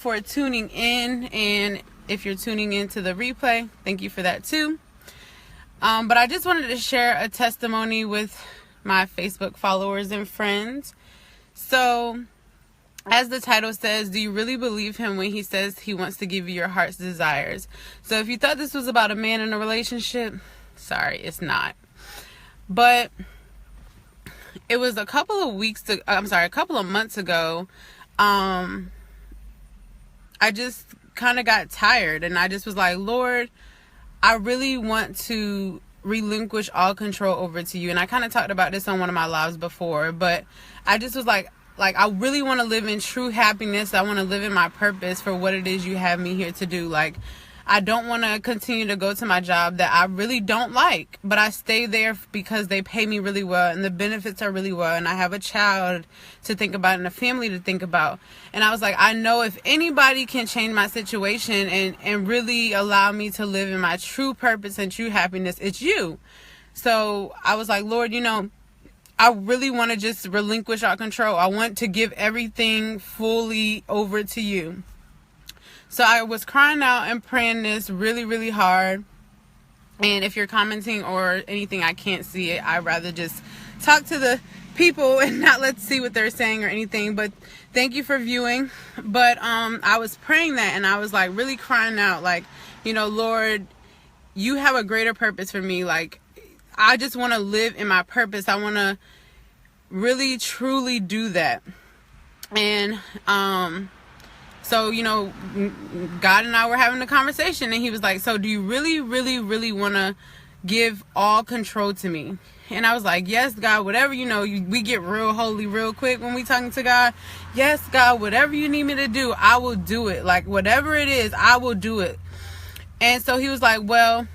for tuning in, and if you're tuning into the replay, thank you for that too. But I just wanted to share a testimony with my Facebook followers and friends. So, as the title says, do you really believe him when he says he wants to give you your heart's desires? So if you thought this was about a man in a relationship, sorry, it's not. But it was a couple of months ago, I just kind of got tired, and I just was like, Lord, I really want to relinquish all control over to you. And I kind of talked about this on one of my lives before, but I just was like I really want to live in true happiness. I want to live in my purpose for what it is you have me here to do. Like, I don't want to continue to go to my job that I really don't like, but I stay there because they pay me really well and the benefits are really well, and I have a child to think about and a family to think about. And I was like, I know if anybody can change my situation and really allow me to live in my true purpose and true happiness, it's you. So I was like, Lord, I really want to just relinquish our control. I want to give everything fully over to you. So I was crying out and praying this really, really hard. And if you're commenting or anything, I can't see it. I'd rather just talk to the people and not let's see what they're saying or anything. But thank you for viewing. But I was praying that, and I was like really crying out, like, Lord, you have a greater purpose for me. Like, I just want to live in my purpose. I want to really, truly do that. And so, God and I were having a conversation, and he was like, so do you really, really, really want to give all control to me? And I was like, yes, God, whatever, we get real holy real quick when we talking to God. Yes, God, whatever you need me to do, I will do it. Like, whatever it is, I will do it. And so he was like, well,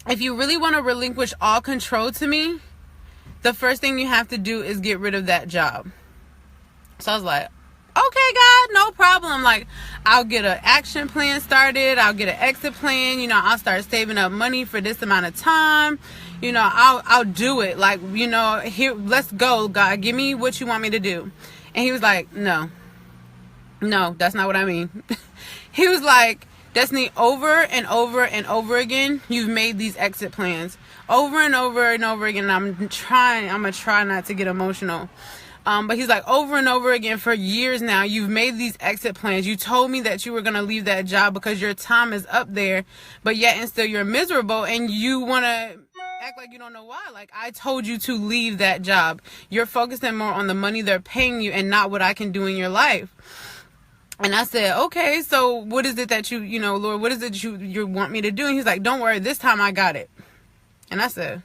if you really want to relinquish all control to me, the first thing you have to do is get rid of that job. So I was like, okay, God, no problem. Like, I'll get an action plan started. I'll get an exit plan. I'll start saving up money for this amount of time. I'll do it. Like, here, let's go, God. Give me what you want me to do. And he was like, no, that's not what I mean. He was like, Destiny, over and over and over again, you've made these exit plans over and over and over again. And I'm going to try not to get emotional. But he's like, over and over again for years now, you've made these exit plans. You told me that you were going to leave that job because your time is up there, but yet and still you're miserable and you want to act like you don't know why. Like, I told you to leave that job. You're focusing more on the money they're paying you and not what I can do in your life. And I said, okay, so what is it that Lord, what is it you want me to do? And he's like, don't worry, this time I got it. And I said,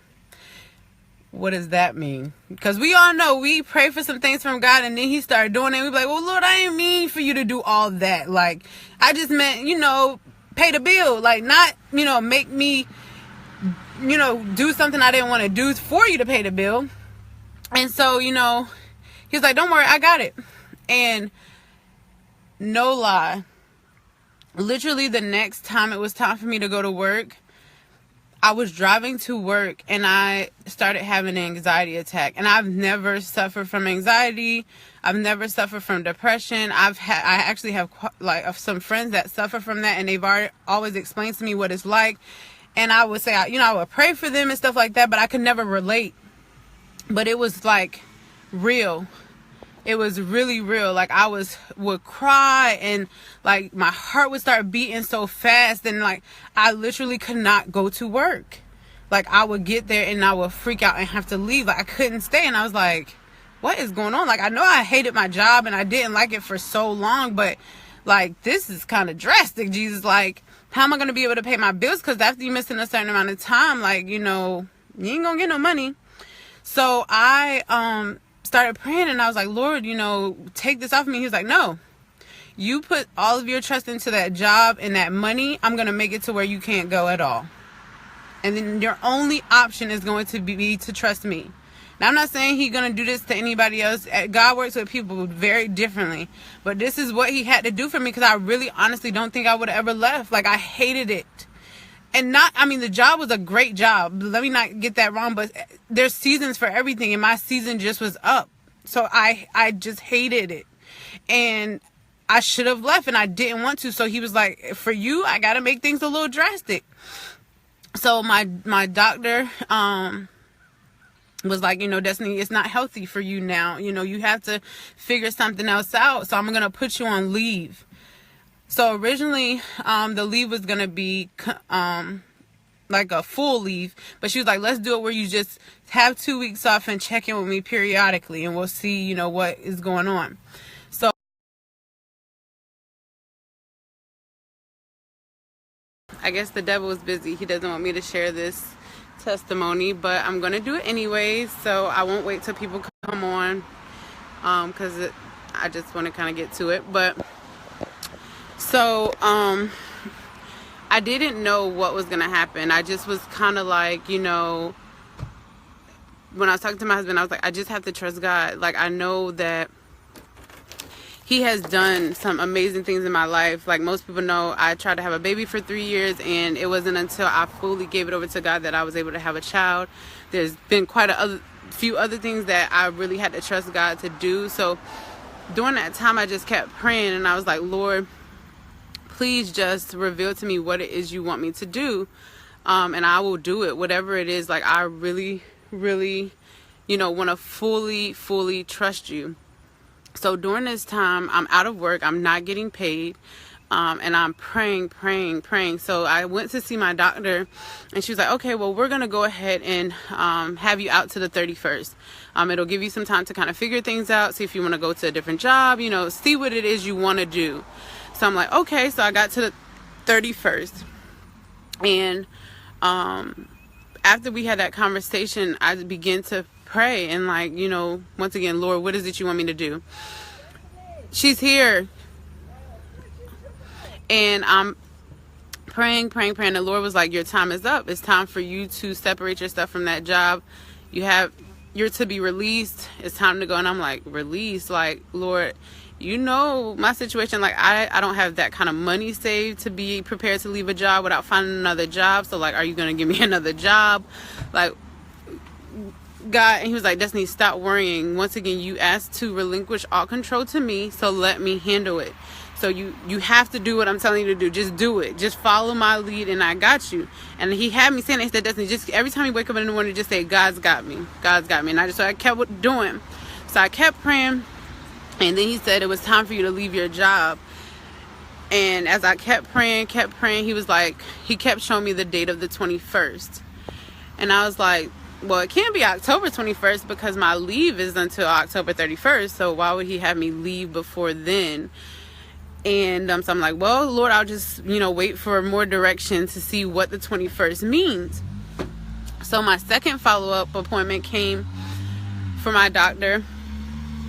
what does that mean? Because we all know we pray for some things from God, and then he started doing it. We be like, well, Lord, I didn't mean for you to do all that. Like, I just meant, pay the bill. Like, not, make me, do something I didn't want to do for you to pay the bill. And so, he's like, don't worry, I got it. And no lie, literally the next time it was time for me to go to work, I was driving to work and I started having an anxiety attack. And I've never suffered from anxiety. I've never suffered from depression. I actually have some friends that suffer from that, and they've always explained to me what it's like. And I would say, I would pray for them and stuff like that, but I could never relate. But it was like real. It was really real. Like, I would cry, and like my heart would start beating so fast, and like I literally could not go to work. Like, I would get there and I would freak out and have to leave. Like, I couldn't stay, and I was like, what is going on? Like, I know I hated my job and I didn't like it for so long, but like, this is kind of drastic, Jesus. Like, how am I going to be able to pay my bills? Because after you missing a certain amount of time, like, you ain't gonna get no money. So I started praying, and I was like, Lord, take this off me. He was like, no, you put all of your trust into that job and that money. I'm going to make it to where you can't go at all. And then your only option is going to be to trust me. Now, I'm not saying he's going to do this to anybody else. God works with people very differently. But this is what he had to do for me, because I really honestly don't think I would have ever left. Like, I hated it. And the job was a great job. Let me not get that wrong, but there's seasons for everything, and my season just was up. So I just hated it. And I should have left and I didn't want to. So he was like, for you, I got to make things a little drastic. So my doctor, was like, Destiny, it's not healthy for you now. You have to figure something else out. So I'm going to put you on leave. So originally, the leave was going to be, like a full leave, but she was like, let's do it where you just have 2 weeks off and check in with me periodically and we'll see, what is going on. So I guess the devil is busy. He doesn't want me to share this testimony, but I'm gonna do it anyways, so I won't wait till people come on, because I just want to kind of get to it. But so I didn't know what was gonna happen. I just was kind of like, when I was talking to my husband, I was like, I just have to trust God. Like, I know that he has done some amazing things in my life. Like most people know, I tried to have a baby for 3 years, and it wasn't until I fully gave it over to God that I was able to have a child. There's been quite a few other things that I really had to trust God to do. So during that time, I just kept praying, and I was like, Lord, please just reveal to me what it is you want me to do, and I will do it, whatever it is. Like, I really, really, want to fully trust you. So during this time, I'm out of work, I'm not getting paid, and I'm praying. So I went to see my doctor, and she was like, okay, well, we're going to go ahead and have you out to the 31st. It'll give you some time to kind of figure things out, see if you want to go to a different job, see what it is you want to do. So I'm like, okay. So I got to the 31st, and after we had that conversation, I began to pray and like, once again, Lord, what is it you want me to do? She's here. And I'm praying. The Lord was like, your time is up. It's time for you to separate yourself from that job. You're to be released. It's time to go. And I'm like, release? Like, Lord, my situation. Like, I don't have that kind of money saved to be prepared to leave a job without finding another job. So like, are you going to give me another job? Like, God, and he was like, Destiny, stop worrying. Once again, you asked to relinquish all control to me, so let me handle it. So you have to do what I'm telling you to do. Just do it. Just follow my lead, and I got you. And he had me saying, he said, Destiny, just every time you wake up in the morning, just say, God's got me. God's got me. And I kept doing. So I kept praying, and then he said it was time for you to leave your job. And as I kept praying, he was like, he kept showing me the date of the 21st. And I was like, well, it can't be October 21st because my leave is until October 31st. So why would he have me leave before then? And so I'm like, well, Lord, I'll just, wait for more direction to see what the 21st means. So my second follow-up appointment came for my doctor,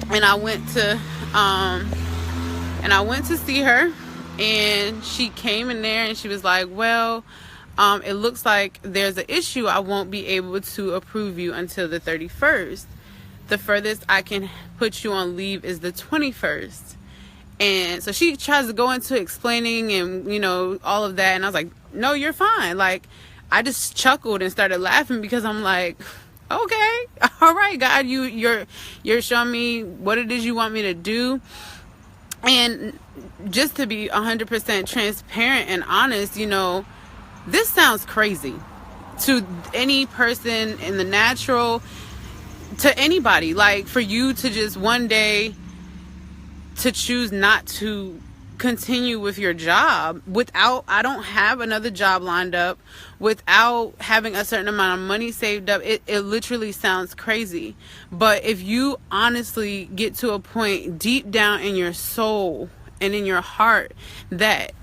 and I went to see her, and she came in there and she was like, well, it looks like there's an issue. I won't be able to approve you until the 31st. The furthest I can put you on leave is the 21st. And so she tries to go into explaining and, all of that. And I was like, no, you're fine. Like, I just chuckled and started laughing because I'm like, okay, all right, God, you're showing me what it is you want me to do. And just to be 100% transparent and honest, this sounds crazy to any person in the natural, to anybody. Like, for you to just one day to choose not to continue with your job I don't have another job lined up, without having a certain amount of money saved up. It literally sounds crazy. But if you honestly get to a point deep down in your soul and in your heart that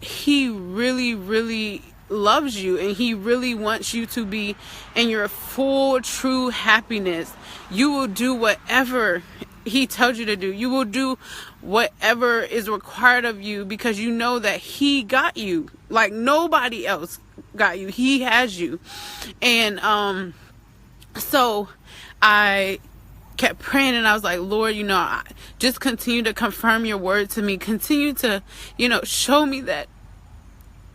he really, really loves you and he really wants you to be in your full, true happiness, you will do whatever he tells you to do. You will do whatever is required of you because you know that he got you. Like, nobody else got you. He has you. And so I kept praying, and I was like, Lord, just continue to confirm your word to me. Continue to, show me that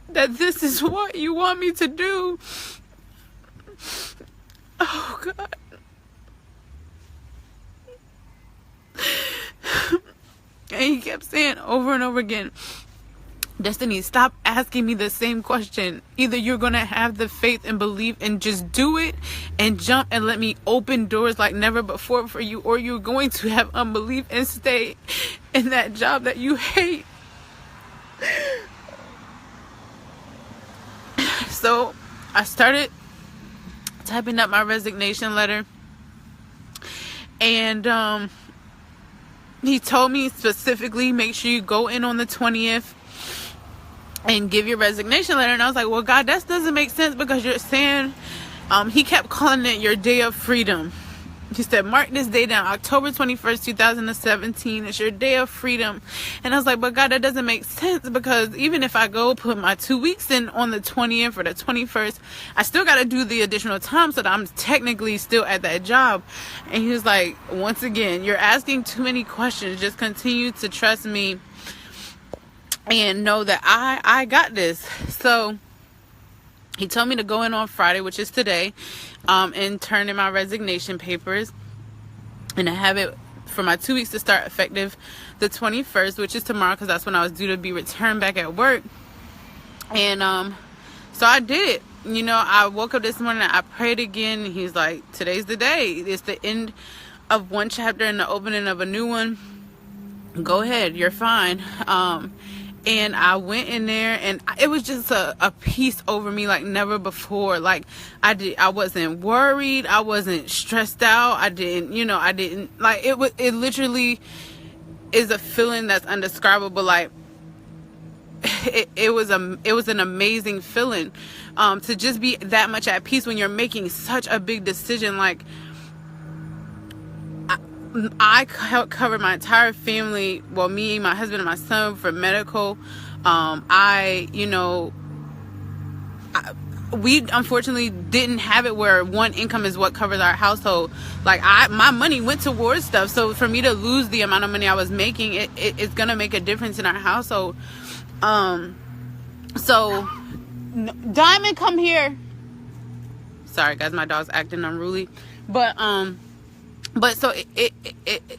this is what you want me to do. Oh, God. And he kept saying over and over again, Destiny, stop asking me the same question. Either you're going to have the faith and belief and just do it and jump and let me open doors like never before for you, or you're going to have unbelief and stay in that job that you hate. So I started typing up my resignation letter, and he told me specifically, make sure you go in on the 20th and give your resignation letter. And I was like, well, God, that doesn't make sense, because you're saying, he kept calling it your day of freedom. He said, mark this day down, October 21st, 2017. It's your day of freedom. And I was like, but God, that doesn't make sense, because even if I go put my 2 weeks in on the 20th or the 21st, I still got to do the additional time so that I'm technically still at that job. And he was like, once again, you're asking too many questions. Just continue to trust me and know that I got this. So he told me to go in on Friday, which is today, and turn in my resignation papers, and I have it for my 2 weeks to start effective the 21st, which is tomorrow, because that's when I was due to be returned back at work. And so I did it. You know, I woke up this morning, I prayed again, and he's like, today's the day. It's the end of one chapter and the opening of a new one. Go ahead, you're fine. And I went in there, and it was just a peace over me like never before. Like I wasn't worried. I wasn't stressed out. I didn't like it literally is a feeling that's undescribable. Like it was an amazing feeling, to just be that much at peace when you're making such a big decision. Like, I covered my entire family, well, me, my husband, and my son, for medical. We unfortunately didn't have it where one income is what covers our household. Like, my money went towards stuff. So for me to lose the amount of money I was making, it's gonna make a difference in our household. So Diamond, come here. Sorry guys, my dog's acting unruly, but so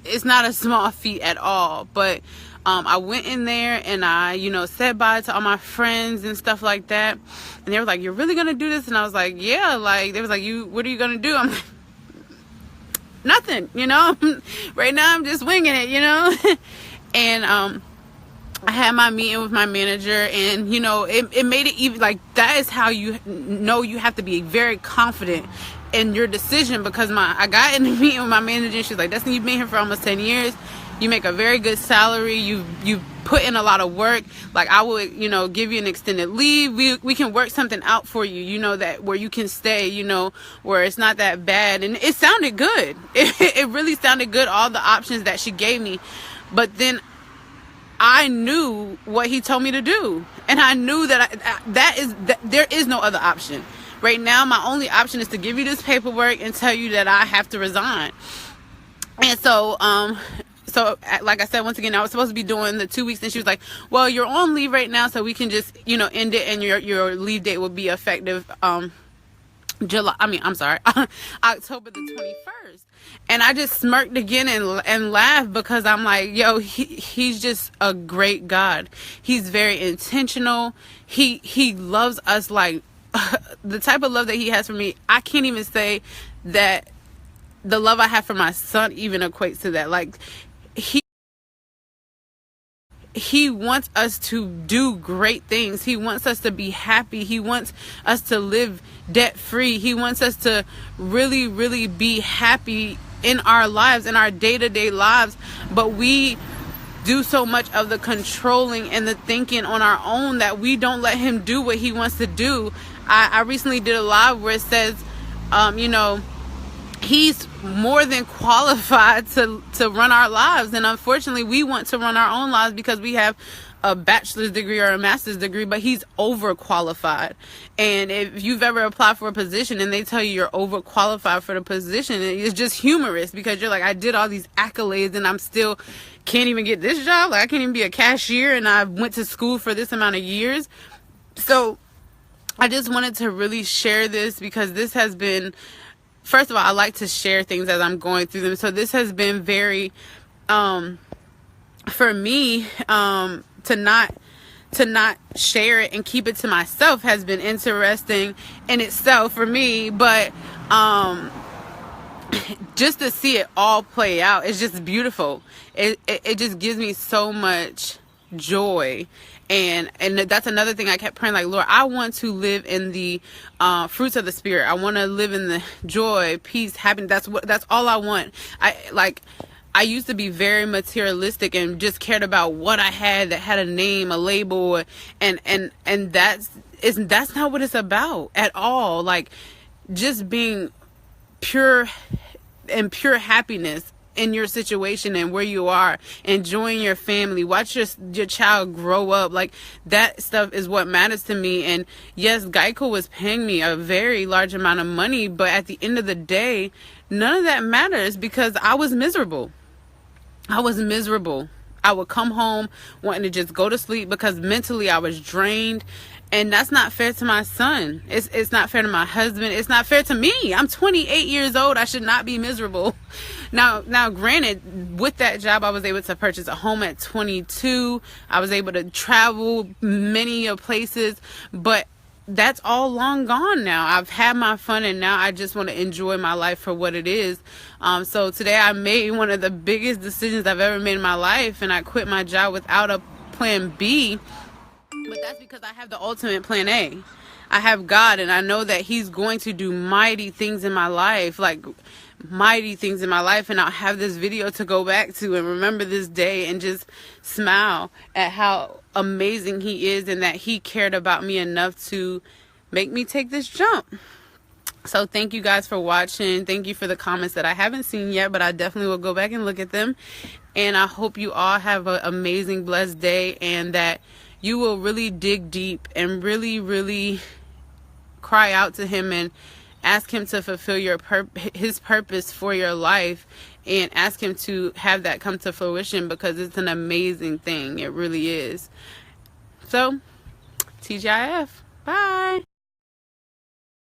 it's not a small feat at all. But I went in there and I, said bye to all my friends and stuff like that. And they were like, "You're really gonna do this?" And I was like, "Yeah." Like, they was like, "What are you gonna do?" I'm like, "Nothing, Right now I'm just winging it, And I had my meeting with my manager, and it made it even, like, that is how you know you have to be very confident in your decision, because I got in the meeting with my manager, and she's like, "Destiny, you've been here for almost 10 years. You make a very good salary. You put in a lot of work. Like, I would, give you an extended leave. We can work something out for you, that where you can stay, where it's not that bad." And it sounded good. It really sounded good, all the options that she gave me. But then I knew what he told me to do, and I knew that there is no other option. Right now, my only option is to give you this paperwork and tell you that I have to resign. And so like I said, once again, I was supposed to be doing the 2 weeks, and she was like, "Well, you're on leave right now, so we can just, end it, and your leave date will be effective October the 21st. And I just smirked again and laughed, because I'm like, yo, he's just a great God. He's very intentional. He loves us, like, the type of love that he has for me. I can't even say that the love I have for my son even equates to that. Like, he wants us to do great things. He wants us to be happy. He wants us to live debt free. He wants us to really, really be happy in our lives, in our day-to-day lives. But we do so much of the controlling and the thinking on our own that we don't let him do what he wants to do. I recently did a live where it says, he's more than qualified to run our lives. And unfortunately, we want to run our own lives because we have a bachelor's degree or a master's degree, but he's overqualified. And if you've ever applied for a position and they tell you you're overqualified for the position, it's just humorous, because you're like, I did all these accolades and I'm still can't even get this job. Like, I can't even be a cashier, and I went to school for this amount of years. So I just wanted to really share this, because this has been, first of all, I like to share things as I'm going through them. So this has been very for me, to not share it and keep it to myself has been interesting in itself for me. But just to see it all play out, it's just beautiful. It just gives me so much joy. And that's another thing I kept praying, like, Lord, I want to live in the fruits of the Spirit. I want to live in the joy, peace, happiness. That's all I want. I used to be very materialistic and just cared about what I had that had a name, a label, and that's not what it's about at all. Like, just being pure happiness in your situation and where you are, enjoying your family, watch your child grow up. Like, that stuff is what matters to me. And yes, Geico was paying me a very large amount of money, but at the end of the day, none of that matters because I was miserable. I would come home wanting to just go to sleep because mentally I was drained. And that's not fair to my son. It's not fair to my husband. It's not fair to me. I'm 28 years old. I should not be miserable. Now, granted, with that job, I was able to purchase a home at 22. I was able to travel many places, but that's all long gone now. I've had my fun, and now I just want to enjoy my life for what it is. So today I made one of the biggest decisions I've ever made in my life, and I quit my job without a plan B. But that's because I have the ultimate plan A. I have God, and I know that He's going to do mighty things in my life, and I'll have this video to go back to and remember this day and just smile at how amazing He is and that He cared about me enough to make me take this jump. So thank you guys for watching. Thank you for the comments that I haven't seen yet, but I definitely will go back and look at them. And I hope you all have an amazing, blessed day, and that you will really dig deep and really, really cry out to Him and ask Him to fulfill His purpose for your life, and ask Him to have that come to fruition, because it's an amazing thing. It really is. So, TGIF. Bye.